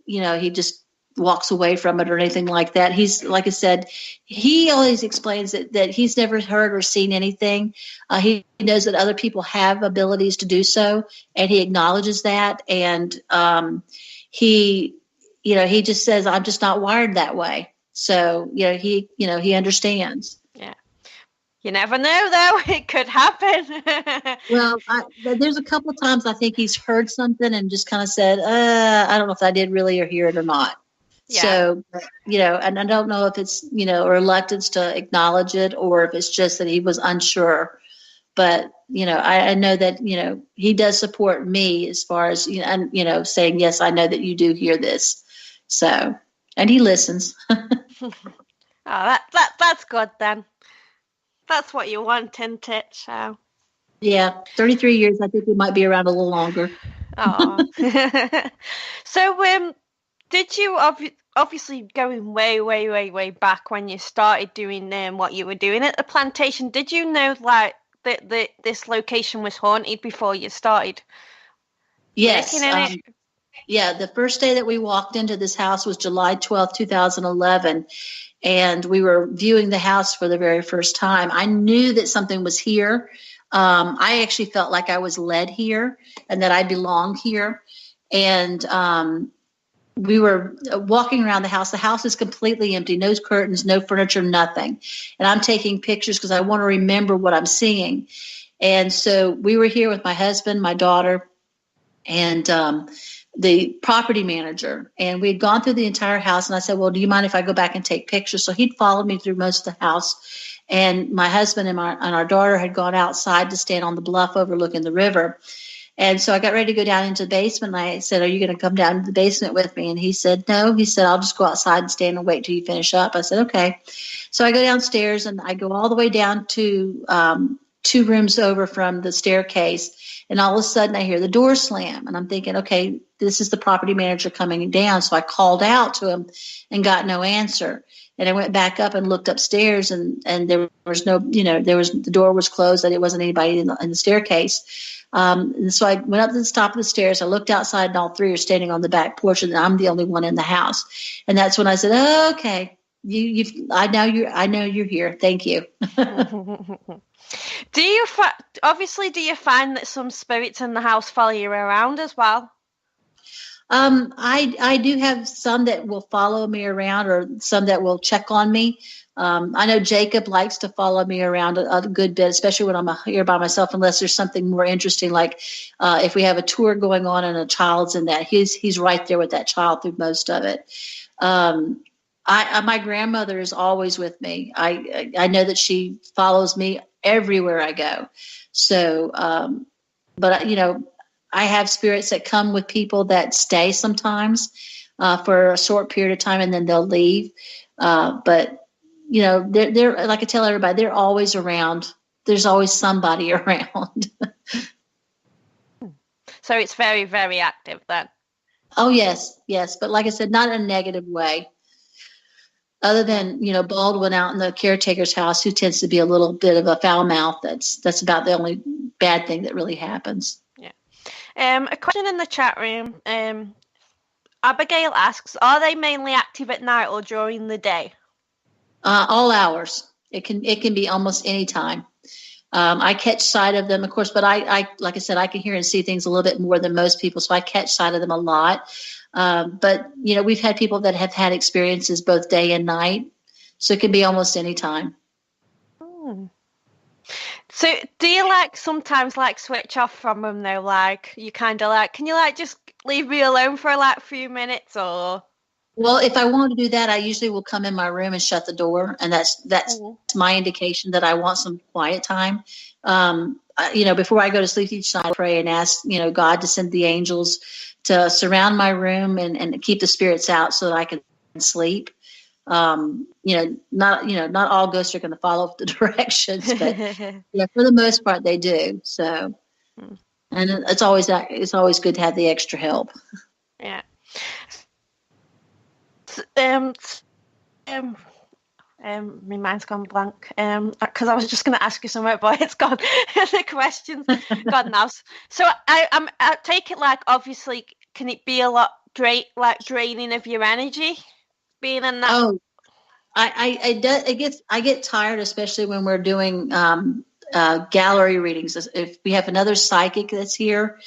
just walks away from it or anything like that. He's, like I said, he always explains that he's never heard or seen anything. He knows that other people have abilities to do so, and he acknowledges that. And he just says, I'm just not wired that way. So, he understands. Yeah. You never know, though. It could happen. Well, there's a couple of times I think he's heard something and just kind of said, I don't know if I did really hear it or not. Yeah. So, and I don't know if it's, a reluctance to acknowledge it, or if it's just that he was unsure. But, I know that, he does support me as far as, saying, yes, I know that you do hear this. So, and he listens. Oh, that's good then. That's what you want, isn't it? So. Yeah, 33 years. I think we might be around a little longer. Oh. So, did you obviously going way, way, way, way back when you started doing what you were doing at the plantation? Did you know that this location was haunted before you started? Yes. Yeah, the first day that we walked into this house was July 12th, 2011. And we were viewing the house for the very first time. I knew that something was here. I actually felt like I was led here and that I belonged here. And we were walking around the house. The house is completely empty, no curtains, no furniture, nothing. And I'm taking pictures because I want to remember what I'm seeing. And so we were here with my husband, my daughter, and the property manager, and we'd gone through the entire house. And I said, well, do you mind if I go back and take pictures? So he'd followed me through most of the house, and my husband and our daughter had gone outside to stand on the bluff overlooking the river. And so I got ready to go down into the basement, and I said, are you going to come down to the basement with me? And he said, no. He said, I'll just go outside and stand and wait till you finish up. I said, okay. So I go downstairs, and I go all the way down to 2 rooms over from the staircase. And all of a sudden I hear the door slam, and I'm thinking, okay, this is the property manager coming down. So I called out to him and got no answer. And I went back up and looked upstairs, and there was no, the door was closed, and there wasn't anybody in the staircase. And so I went up to the top of the stairs. I looked outside, and all 3 are standing on the back porch, and I'm the only one in the house. And that's when I said, oh, okay, I know you're here. Thank you. Do you find that some spirits in the house follow you around as well? I do have some that will follow me around, or some that will check on me. I know Jacob likes to follow me around a good bit, especially when I'm here by myself, unless there's something more interesting, like if we have a tour going on and a child's in that, he's right there with that child through most of it. My grandmother is always with me. I know that she follows me everywhere I go. So, but I have spirits that come with people that stay sometimes for a short period of time, and then they'll leave. But they're like I tell everybody, they're always around. There's always somebody around. So it's very, very active then. Oh yes. But like I said, not in a negative way. Other than, Baldwin out in the caretaker's house, who tends to be a little bit of a foul mouth. That's about the only bad thing that really happens. Yeah. A question in the chat room. Abigail asks, are they mainly active at night or during the day? All hours. It can be almost any time. I catch sight of them, of course, but I like I said, I can hear and see things a little bit more than most people, so I catch sight of them a lot. But we've had people that have had experiences both day and night, so it can be almost any time. So do you sometimes switch off from them though? You kind of can you just leave me alone for a few minutes, or? Well, if I want to do that, I usually will come in my room and shut the door, and that's my indication that I want some quiet time. Before I go to sleep each night, I pray and ask, God to send the angels to surround my room and keep the spirits out so that I can sleep. Not all ghosts are going to follow the directions, but for the most part they do. So, and it's always good to have the extra help. Yeah. My mind's gone blank. Because I was just going to ask you something, but it's gone. The question's gone now. So I take it obviously, can it be a lot draining of your energy being in that? Oh, I get tired, especially when we're doing gallery readings. If we have another psychic that's here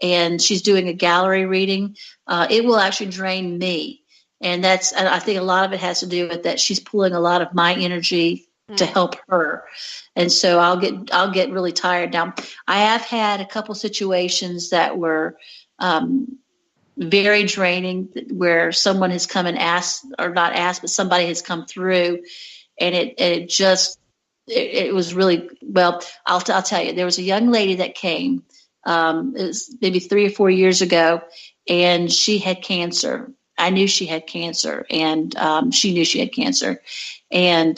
and she's doing a gallery reading, it will actually drain me. And I think a lot of it has to do with that she's pulling a lot of my energy to help her. And so I'll get really tired. Now, I have had a couple situations that were very draining, where someone has come and asked, or not asked, but somebody has come through, and it was really, well, I'll tell you, there was a young lady that came, it was maybe 3 or 4 years ago, and she had cancer. I knew she had cancer, and she knew she had cancer. And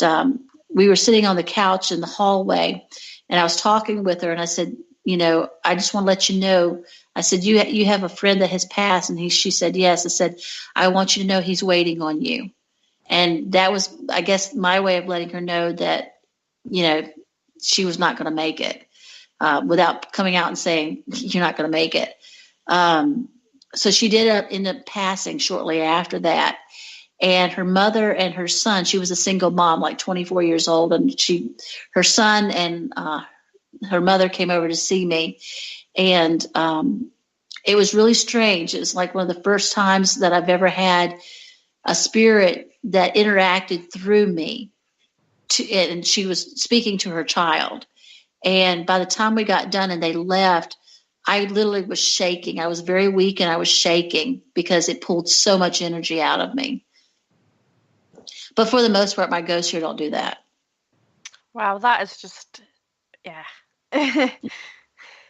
we were sitting on the couch in the hallway, and I was talking with her, and I said, I just want to let you know, I said, you have a friend that has passed? And she said, yes. I said, I want you to know he's waiting on you. And that was, I guess, my way of letting her know that, she was not going to make it, without coming out and saying, you're not going to make it. So she did end up passing shortly after that. And her mother and her son, she was a single mom, 24 years old. And her son and her mother came over to see me. And it was really strange. It was one of the first times that I've ever had a spirit that interacted through me. And she was speaking to her child. And by the time we got done and they left, I literally was shaking. I was very weak and I was shaking because it pulled so much energy out of me. But for the most part, my ghosts here don't do that. Wow, that is just, yeah.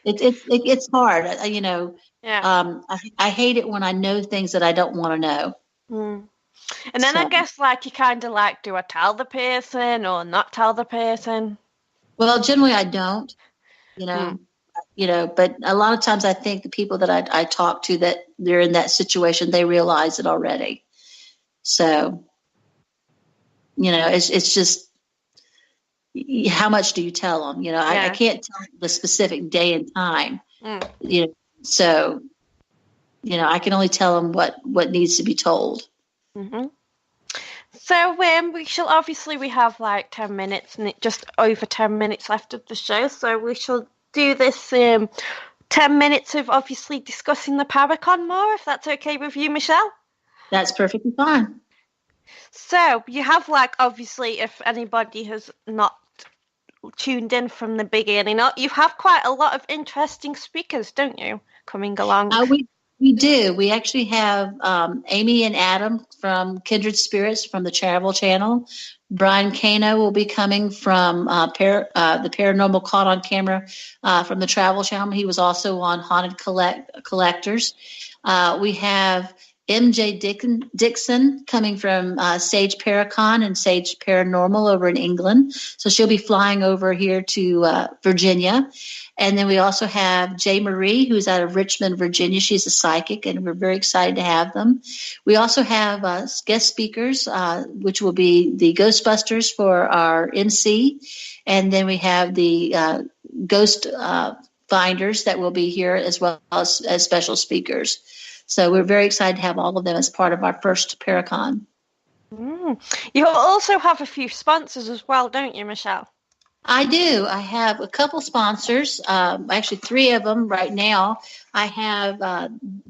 It's hard, Yeah. I hate it when I know things that I don't want to know. And then I guess you kind of do I tell the person or not tell the person? Well, generally I don't, but a lot of times I think the people that I talk to, that they're in that situation, they realize it already. So, it's just, how much do you tell them? I can't tell the specific day and time, so, I can only tell them what needs to be told. Mm-hmm. So we have 10 minutes and just over 10 minutes left of the show. So we shall do this 10 minutes of obviously discussing the Paracon more, if that's okay with you, Michelle. That's perfectly fine. So you have obviously, if anybody has not tuned in from the beginning, you have quite a lot of interesting speakers, don't you, coming along? We do. We actually have Amy and Adam from Kindred Spirits from the Travel Channel. Brian Kano will be coming from the Paranormal Caught on Camera from the Travel Channel. He was also on Haunted Collectors. We have MJ Dixon coming from Sage Paracon and Sage Paranormal over in England. So she'll be flying over here to Virginia. And then we also have Jay Marie, who's out of Richmond, Virginia. She's a psychic, and we're very excited to have them. We also have guest speakers, which will be the Ghostbusters for our MC. And then we have the ghost finders that will be here as well as special speakers. So we're very excited to have all of them as part of our first Paracon. You also have a few sponsors as well, don't you, Michelle? I do. I have a couple sponsors, actually 3 of them right now. I have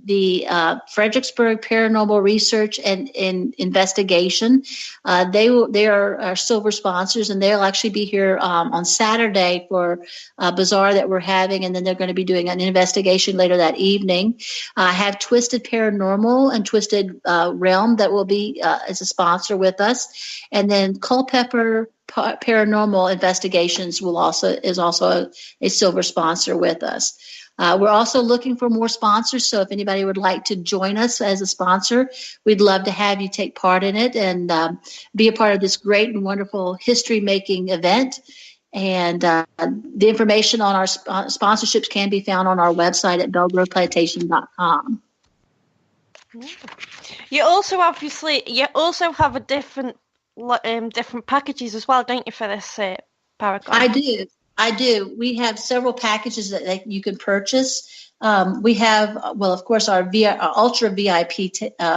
the Fredericksburg Paranormal Research and Investigation. They are our silver sponsors, and they'll actually be here on Saturday for a bazaar that we're having, and then they're going to be doing an investigation later that evening. I have Twisted Paranormal and Twisted Realm that will be as a sponsor with us, and then Culpeper Paranormal Investigations is also a silver sponsor with us. We're also looking for more sponsors, so if anybody would like to join us as a sponsor, we'd love to have you take part in it and be a part of this great and wonderful history-making event. And the information on our sponsorships can be found on our website at bellegroveplantation.com. You also have a different packages as well, don't you, for this Paracon? I do. We have several packages that you can purchase. We have, well, of course, our Ultra VIP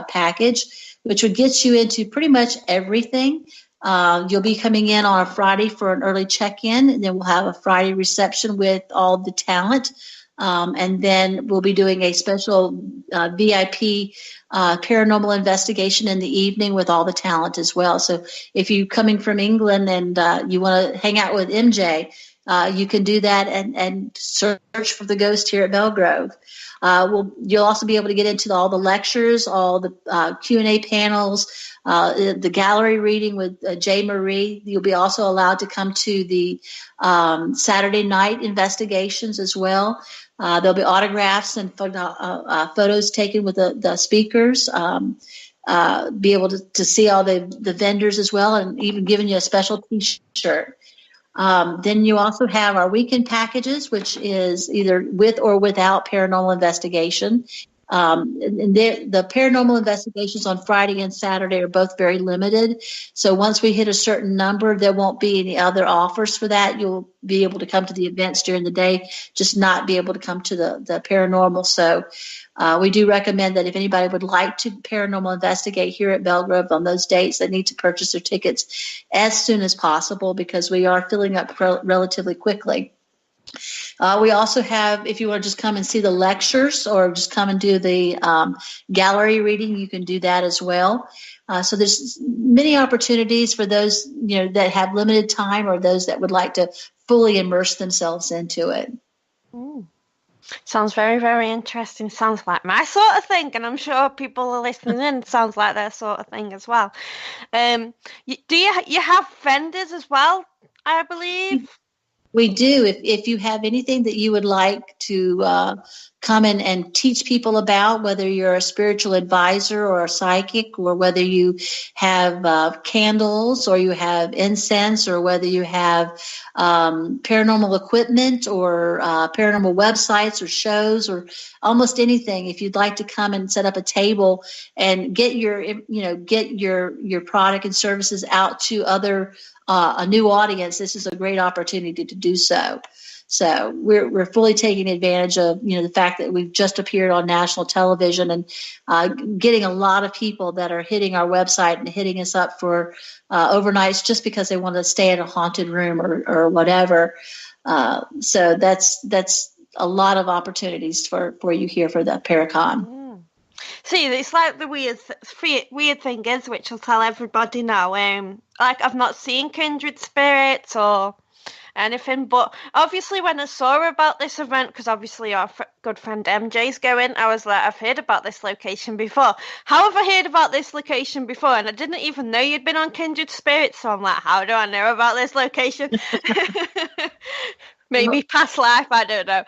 package, which would get you into pretty much everything. You'll be coming in on a Friday for an early check-in, and then we'll have a Friday reception with all the talent. And then we'll be doing a special VIP paranormal investigation in the evening with all the talent as well. So if you're coming from England and you want to hang out with MJ, you can do that and search for the ghost here at Belle Grove. You'll also be able to get into all the lectures, all the Q&A panels, the gallery reading with Jay Marie. You'll be also allowed to come to the Saturday night investigations as well. There'll be autographs and photos taken with the speakers. Be able to see all the vendors as well, and even giving you a special T-shirt. Then you also have our weekend packages, which is either with or without paranormal investigation. And the paranormal investigations on Friday and Saturday are both very limited. So once we hit a certain number, there won't be any other offers for that. You'll be able to come to the events during the day, just not be able to come to the paranormal. So we do recommend that if anybody would like to paranormal investigate here at Belle Grove on those dates, they need to purchase their tickets as soon as possible because we are filling up relatively quickly. We also have, if you want to just come and see the lectures or just come and do the gallery reading, you can do that as well. So there's many opportunities for those that have limited time or those that would like to fully immerse themselves into it. Sounds very, very interesting. Sounds like my sort of thing, and I'm sure people are listening in. Sounds like their sort of thing as well. Do you have vendors as well, I believe? We do. If you have anything that you would like to come in and teach people about, whether you're a spiritual advisor or a psychic, or whether you have candles or you have incense, or whether you have paranormal equipment or paranormal websites or shows or almost anything, if you'd like to come and set up a table and get your product and services out to a new audience, this is a great opportunity to do so. So we're fully taking advantage of the fact that we've just appeared on national television and getting a lot of people that are hitting our website and hitting us up for overnights just because they want to stay in a haunted room or whatever. So that's a lot of opportunities for you here for the Paracon. See, it's like the weird thing is, which I'll tell everybody now, like I've not seen kindred spirits or anything, but obviously when I saw about this event, because obviously our good friend MJ's going, I was like, I've heard about this location before. How have I heard about this location before? And I didn't even know you'd been on kindred spirits, so I'm like, how do I know about this location? Maybe past life, I don't know.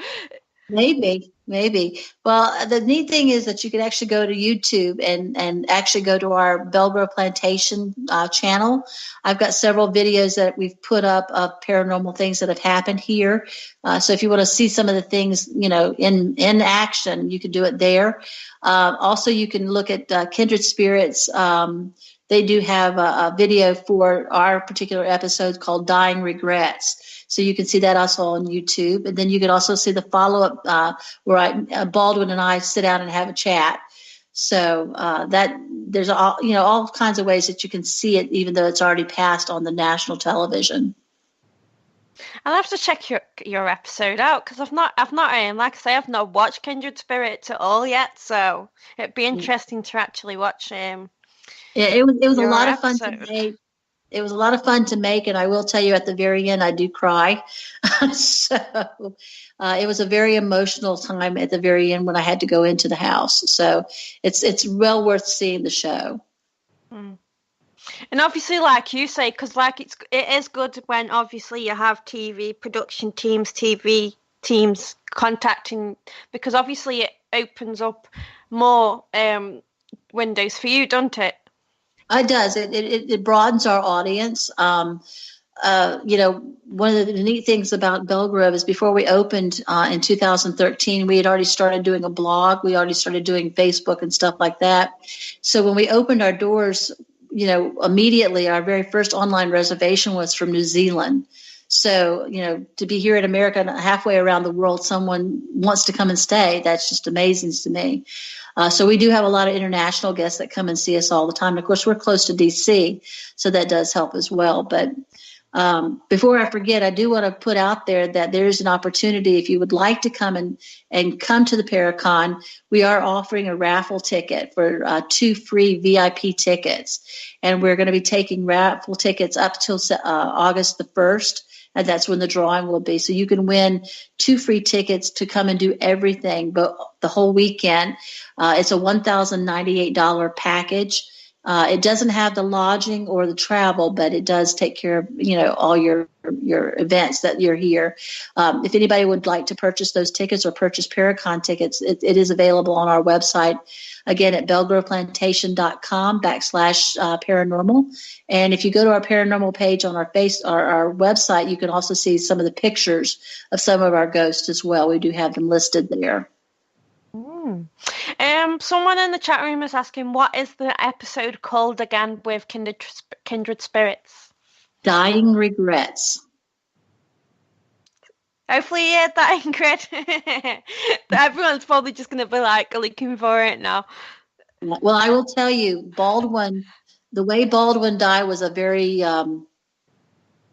Maybe. Well, the neat thing is that you can actually go to YouTube and actually go to our Belle Grove Plantation channel. I've got several videos that we've put up of paranormal things that have happened here. So if you want to see some of the things, in action, you can do it there. Also, you can look at Kindred Spirits. They do have a video for our particular episode called Dying Regrets. So you can see that also on YouTube. And then you can also see the follow-up where Baldwin and I sit down and have a chat. So that there's all kinds of ways that you can see it, even though it's already passed on the national television. I'll have to check your episode out because I've not like I say, I've not watched Kindred Spirits at all yet. So it'd be interesting to actually watch. Yeah, it was a lot of fun to make. It was a lot of fun to make, and I will tell you, at the very end, I do cry. So it was a very emotional time at the very end when I had to go into the house. So it's well worth seeing the show. Mm. And obviously, like you say, because it is good when obviously you have TV production teams, TV teams contacting, because obviously it opens up more windows for you, doesn't it? It does. It broadens our audience. One of the neat things about Belle Grove is before we opened in 2013, we had already started doing a blog. We already started doing Facebook and stuff like that. So when we opened our doors, immediately our very first online reservation was from New Zealand. So, to be here in America and halfway around the world, someone wants to come and stay. That's just amazing to me. So we do have a lot of international guests that come and see us all the time. Of course, we're close to DC, so that does help as well. But before I forget, I do want to put out there that there's an opportunity if you would like to come and come to the Paracon. We are offering a raffle ticket for 2 free VIP tickets, and we're going to be taking raffle tickets up till August the 1st. And that's when the drawing will be. So you can win 2 free tickets to come and do everything, but the whole weekend. It's a $1,098 package. It doesn't have the lodging or the travel, but it does take care of, all your events that you're here. If anybody would like to purchase those tickets or purchase Paracon tickets, it is available on our website. Again, at bellegroveplantation.com/paranormal. And if you go to our paranormal page on our website, you can also see some of the pictures of some of our ghosts as well. We do have them listed there. Someone in the chat room is asking, what is the episode called again with Kindred Spirits? Dying Regrets. Hopefully you heard that, Ingrid. Everyone's probably just going to be looking for it now. Well, I will tell you, the way Baldwin died was a very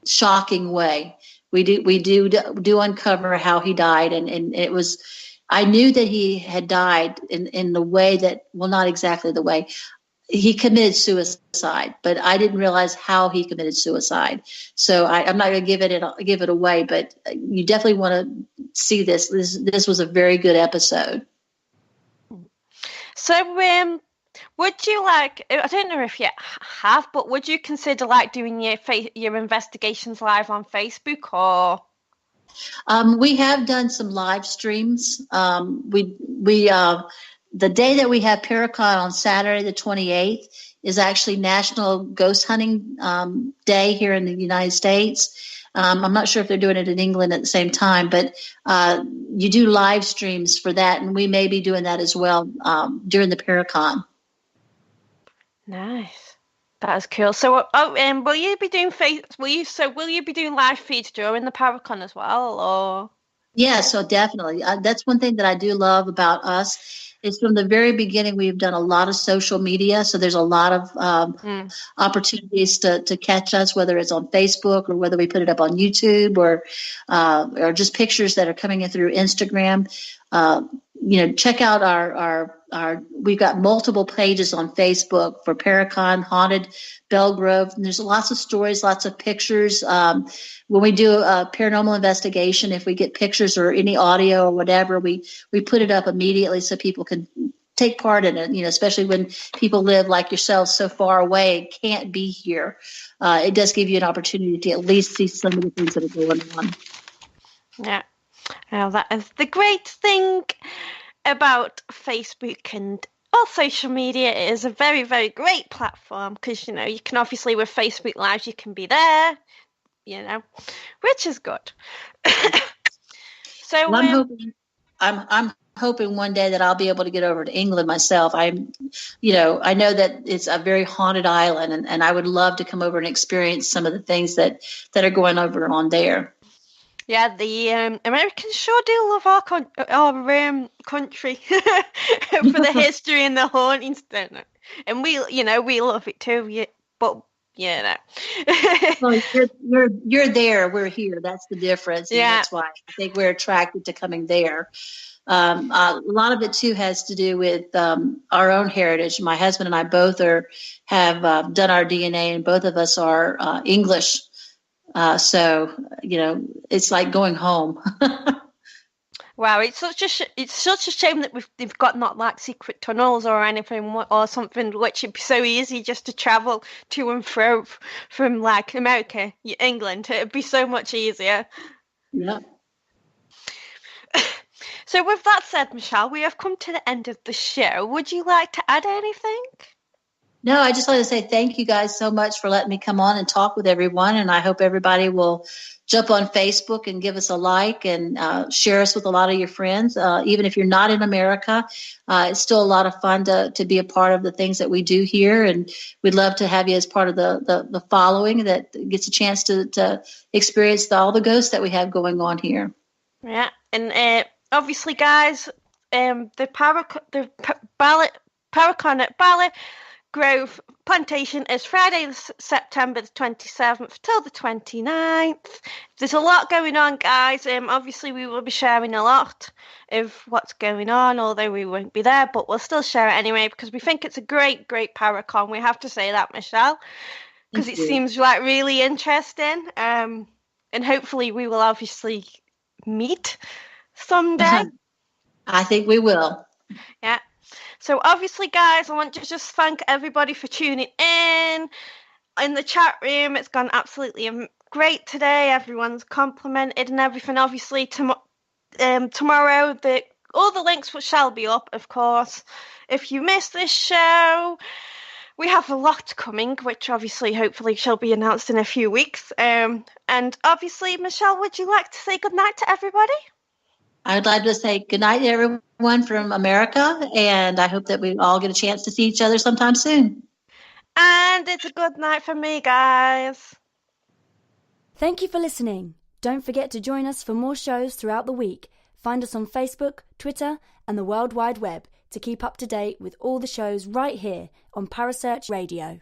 shocking way. We do uncover how he died, and it was. I knew that he had died in the way that, well, not exactly the way. He committed suicide, but I didn't realize how he committed suicide. So I'm not going to give it away, but you definitely want to see this. This was a very good episode. So, would you I don't know if you have, but would you consider doing your investigations live on Facebook or? We have done some live streams. The day that we have Paracon on Saturday, the 28th, is actually National Ghost Hunting Day here in the United States. I'm not sure if they're doing it in England at the same time, but you do live streams for that, and we may be doing that as well during the Paracon. Nice. That is cool. So, will you be doing will you be doing live feeds during the Paracon as well, or? Yeah, so definitely. That's one thing that I do love about us. Is from the very beginning, we've done a lot of social media. So there's a lot of opportunities to catch us, whether it's on Facebook or whether we put it up on YouTube or just pictures that are coming in through Instagram. Check out our we've got multiple pages on Facebook for Paracon, Haunted Belle Grove. And there's lots of stories, lots of pictures. When we do a paranormal investigation, if we get pictures or any audio or whatever, we put it up immediately so people can take part in it, especially when people live like yourselves so far away and can't be here. It does give you an opportunity to at least see some of the things that are going on. Yeah. Now, that is the great thing about Facebook and all social media. It is a very, very great platform because, you know, you can obviously with Facebook Live, you can be there, you know, which is good. So well, I'm hoping one day that I'll be able to get over to England myself. I know that it's a very haunted island, and I would love to come over and experience some of the things that are going over on there. Yeah, the Americans sure do love our country for the history and the hauntings, don't they? And we love it too. But well, you're there, we're here. That's the difference. And that's why I think we're attracted to coming there. A lot of it too has to do with our own heritage. My husband and I both have done our DNA, and both of us are English. So it's like going home. Wow, it's such a shame that they've got not like secret tunnels or anything or something, which it'd be so easy just to travel to and fro from like America, England. It'd be so much easier. Yeah. So with that said, Michelle, we have come to the end of the show. Would you like to add anything? No, I just want to say thank you guys so much for letting me come on and talk with everyone. And I hope everybody will jump on Facebook and give us a like and share us with a lot of your friends. Even if you're not in America, it's still a lot of fun to be a part of the things that we do here. And we'd love to have you as part of the following that gets a chance to experience all the ghosts that we have going on here. Yeah. And obviously, guys, the Paracon at Belle Grove Plantation is Friday, September the 27th till the 29th. There's a lot going on, guys. Obviously, we will be sharing a lot of what's going on, although we won't be there, but we'll still share it anyway because we think it's a great, great Paracon. We have to say that, Michelle, because it seems like really interesting. And hopefully we will obviously meet someday. I think we will. Yeah. So obviously, guys, I want to just thank everybody for tuning in the chat room. It's gone absolutely great today. Everyone's complimented and everything. Obviously, tomorrow, all the links shall be up, of course. If you missed this show, we have a lot coming, which obviously, hopefully, shall be announced in a few weeks. And obviously, Michelle, would you like to say goodnight to everybody? I'd like to say goodnight to everyone from America, and I hope that we all get a chance to see each other sometime soon. And it's a good night for me, guys. Thank you for listening. Don't forget to join us for more shows throughout the week. Find us on Facebook, Twitter, and the World Wide Web to keep up to date with all the shows right here on Parasearch Radio.